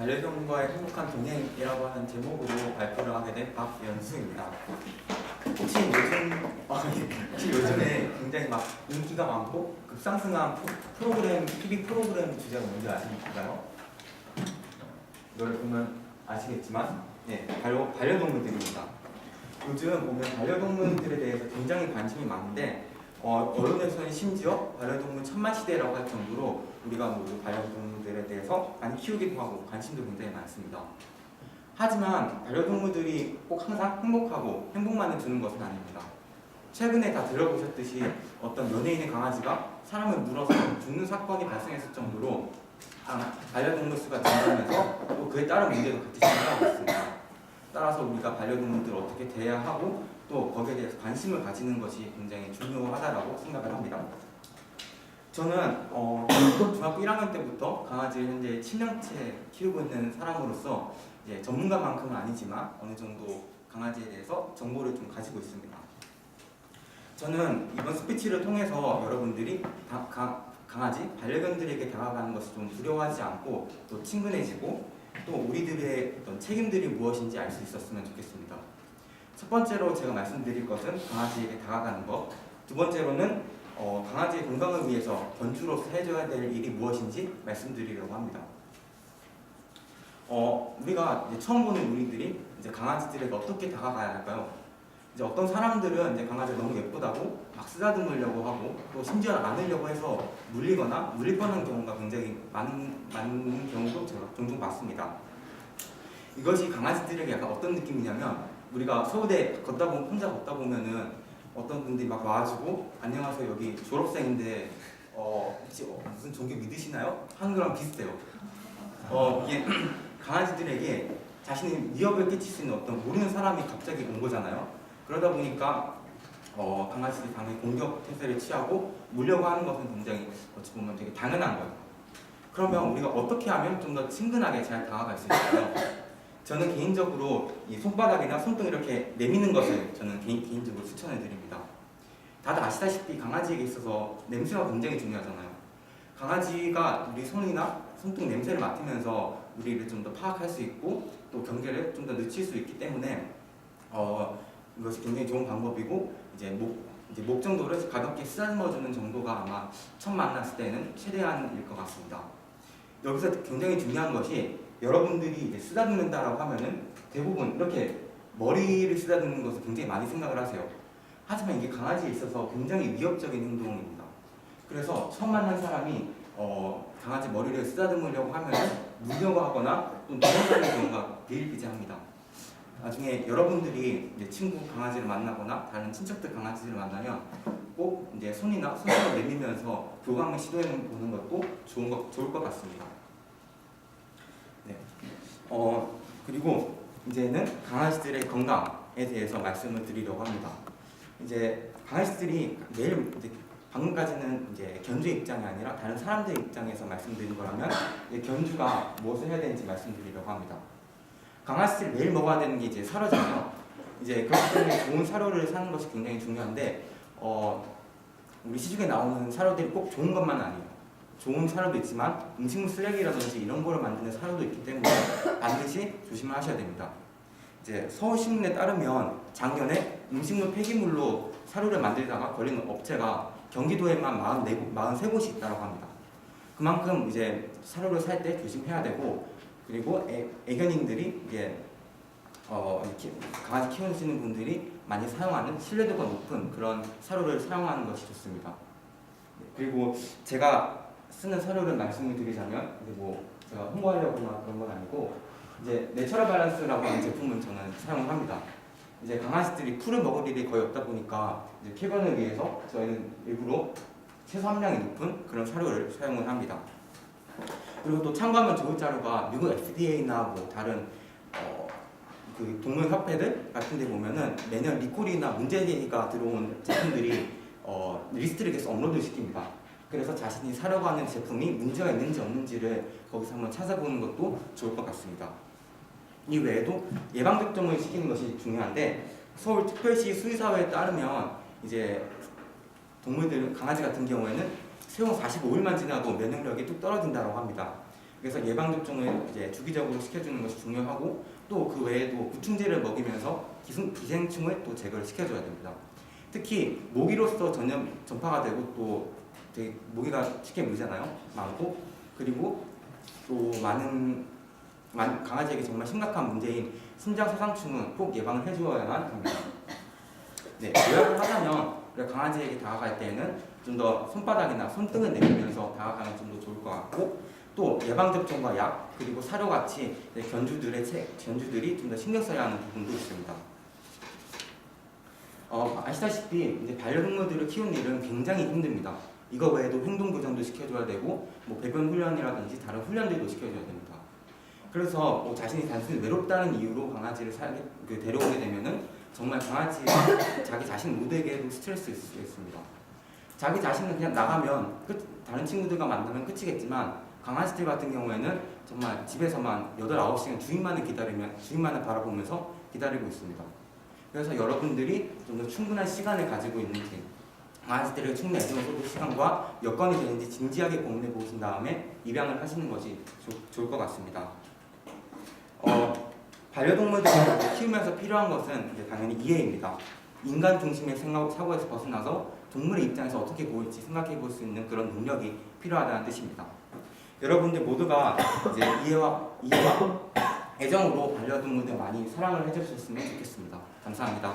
반려동물과의 행복한 동행이라고 하는 제목으로 발표를 하게 된 박연수입니다. 혹시 요즘에 굉장히 막 인기가 많고 급상승한 프로그램, TV 프로그램 주제가 뭔지 아십니까요? 이걸 보면 아시겠지만, 네, 반려동물들입니다. 요즘 보면 반려동물들에 대해서 굉장히 관심이 많은데, 언론에서는 심지어 반려동물 천만 시대라고 할 정도로 우리가 모두 반려동물들에 대해서 많이 키우기도 하고 관심도 굉장히 많습니다. 하지만 반려동물들이 꼭 항상 행복하고 행복만을 주는 것은 아닙니다. 최근에 다 들어보셨듯이 어떤 연예인의 강아지가 사람을 물어서 죽는 사건이 발생했을 정도로 반려동물 수가 증가하면서 또 그에 따른 문제도 같이 증가하고 있습니다. 따라서 우리가 반려동물들을 어떻게 대해야 하고 또 거기에 대해서 관심을 가지는 것이 굉장히 중요하다고 생각을 합니다. 저는 중학교 1학년 때부터 강아지를 현재 7년째 키우고 있는 사람으로서 이제 전문가만큼은 아니지만 어느 정도 강아지에 대해서 정보를 좀 가지고 있습니다. 저는 이번 스피치를 통해서 여러분들이 강아지, 반려견들에게 다가가는 것을 좀 두려워하지 않고 또 친근해지고 또 우리들의 어떤 책임들이 무엇인지 알 수 있었으면 좋겠습니다. 첫 번째로 제가 말씀드릴 것은 강아지에게 다가가는 것, 두 번째로는 강아지의 건강을 위해서 견주로서 해줘야 될 일이 무엇인지 말씀드리려고 합니다. 우리가 이제 처음 보는 우리들이 이제 강아지들에게 어떻게 다가가야 할까요? 이제 어떤 사람들은 이제 강아지가 너무 예쁘다고 막 쓰다듬으려고 하고 또 심지어 안으려고 해서 물리거나 물릴 뻔한 경우가 굉장히 많은 경우도 제가 종종 봤습니다. 이것이 강아지들에게 약간 어떤 느낌이냐면 우리가 서울대 혼자 걷다 보면은 어떤 분들이 막 와가지고 안녕하세요 여기 졸업생인데 혹시 무슨 종교 믿으시나요? 하는 거랑 비슷해요. 이게 강아지들에게 자신이 위협을 끼칠 수 있는 어떤 모르는 사람이 갑자기 온 거잖아요. 그러다 보니까 강아지들이 당연히 공격 태세를 취하고 물려고 하는 것은 굉장히 어찌 보면 되게 당연한 거예요. 그러면 우리가 어떻게 하면 좀 더 친근하게 잘 다가갈 수 있을까요? 저는 개인적으로 이 손바닥이나 손등 이렇게 내미는 것을 저는 개인적으로 추천해 드립니다. 다들 아시다시피 강아지에게 있어서 냄새가 굉장히 중요하잖아요. 강아지가 우리 손이나 손등 냄새를 맡으면서 우리를 좀 더 파악할 수 있고 또 경계를 좀 더 늦출 수 있기 때문에 이것이 굉장히 좋은 방법이고 이제 목 정도를 가볍게 쓰다듬어주는 정도가 아마 처음 만났을 때는 최대한일 것 같습니다. 여기서 굉장히 중요한 것이 여러분들이 이제 쓰다듬는다라고 하면은 대부분 이렇게 머리를 쓰다듬는 것을 굉장히 많이 생각을 하세요. 하지만 이게 강아지에 있어서 굉장히 위협적인 행동입니다. 그래서 처음 만난 사람이 강아지 머리를 쓰다듬으려고 하면 물려고 하거나 또 도망가는 경우가 비일비재합니다. 나중에 여러분들이 이제 친구 강아지를 만나거나 다른 친척들 강아지를 만나면 꼭 이제 손이나 손으로 내밀면서 교감을 시도해 보는 것도 좋을 것 같습니다. 네. 그리고 이제는 강아지들의 건강에 대해서 말씀을 드리려고 합니다. 이제 강아지들이 매일 방금까지는 이제 견주의 입장이 아니라 다른 사람들의 입장에서 말씀드린 거라면 이제 견주가 무엇을 해야 되는지 말씀드리려고 합니다. 강아지들이 매일 먹어야 되는 게 이제 사료잖아요. 이제 그렇기 때문에 좋은 사료를 사는 것이 굉장히 중요한데 우리 시중에 나오는 사료들이 꼭 좋은 것만 아니에요. 좋은 사료도 있지만 음식물 쓰레기라든지 이런 거를 만드는 사료도 있기 때문에 반드시 조심을 하셔야 됩니다. 이제 서울신문에 따르면 작년에 음식물 폐기물로 사료를 만들다가 걸린 업체가 경기도에만 43곳이 있다고 합니다. 그만큼 이제 사료를 살 때 조심해야 되고 그리고 애견인들이 이제 강아지 키우시는 분들이 많이 사용하는 신뢰도가 높은 그런 사료를 사용하는 것이 좋습니다. 그리고 제가 쓰는 사료를 말씀을 드리자면 이제 제가 홍보하려거나 그런 건 아니고 이제 내처럴 밸런스라고 하는 제품을 저는 사용을 합니다. 이제 강아지들이 풀을 먹을 일이 거의 없다 보니까 이제 쾌변을 위해서 저희는 일부러 채소 함량이 높은 그런 사료를 사용을 합니다. 그리고 또 참고하면 좋을 자료가 미국 FDA나 다른 그 동물 협회들 같은 데 보면은 매년 리콜이나 문제가 들어온 제품들이 리스트를 계속 업로드 시킵니다. 그래서 자신이 사려고 하는 제품이 문제가 있는지 없는지를 거기서 한번 찾아보는 것도 좋을 것 같습니다. 이 외에도 예방접종을 시키는 것이 중요한데 서울특별시 수의사회에 따르면 이제 강아지 같은 경우에는 세용 45일만 지나도 면역력이 뚝 떨어진다고 합니다. 그래서 예방 접종을 이제 주기적으로 시켜주는 것이 중요하고 또 그 외에도 구충제를 먹이면서 기생충을 또 제거를 시켜줘야 됩니다. 특히 모기로서 전파가 되고 또 되게 모기가 쉽게 물잖아요. 많고 그리고 또 강아지에게 정말 심각한 문제인 신장소상충은 꼭 예방을 해주어야만 합니다. 네, 요약을 하자면 강아지에게 다가갈 때에는 좀 더 손바닥이나 손등을 내밀면서 다가가면 좀 더 좋을 것 같고 또 예방접종과 약 그리고 사료같이 견주들이 좀 더 신경 써야 하는 부분도 있습니다. 아시다시피 이제 반려동물들을 키우는 일은 굉장히 힘듭니다. 이거 외에도 행동 교정도 시켜줘야 되고 배변 훈련이라든지 다른 훈련들도 시켜줘야 됩니다. 그래서 자신이 단순히 외롭다는 이유로 강아지를 데려오게 되면은 정말 강아지가 자기 자신 모두에게도 스트레스일 수 있습니다. 자기 자신은 그냥 나가면 다른 친구들과 만나면 끝이겠지만 강아지들 같은 경우에는 정말 집에서만 8, 9시간 주인만을 바라보면서 기다리고 있습니다. 그래서 여러분들이 좀 더 충분한 시간을 가지고 있는지 강아지들에게 충분히 애정을 쏟을 시간과 여건이 되는지 진지하게 고민해 보신 다음에 입양을 하시는 것이 좋을 것 같습니다. 반려동물들을 키우면서 필요한 것은 이제 당연히 이해입니다. 인간 중심의 사고에서 벗어나서 동물의 입장에서 어떻게 보일지 생각해 볼 수 있는 그런 능력이 필요하다는 뜻입니다. 여러분들 모두가 이제 이해와 애정으로 반려동물들 많이 사랑을 해주셨으면 좋겠습니다. 감사합니다.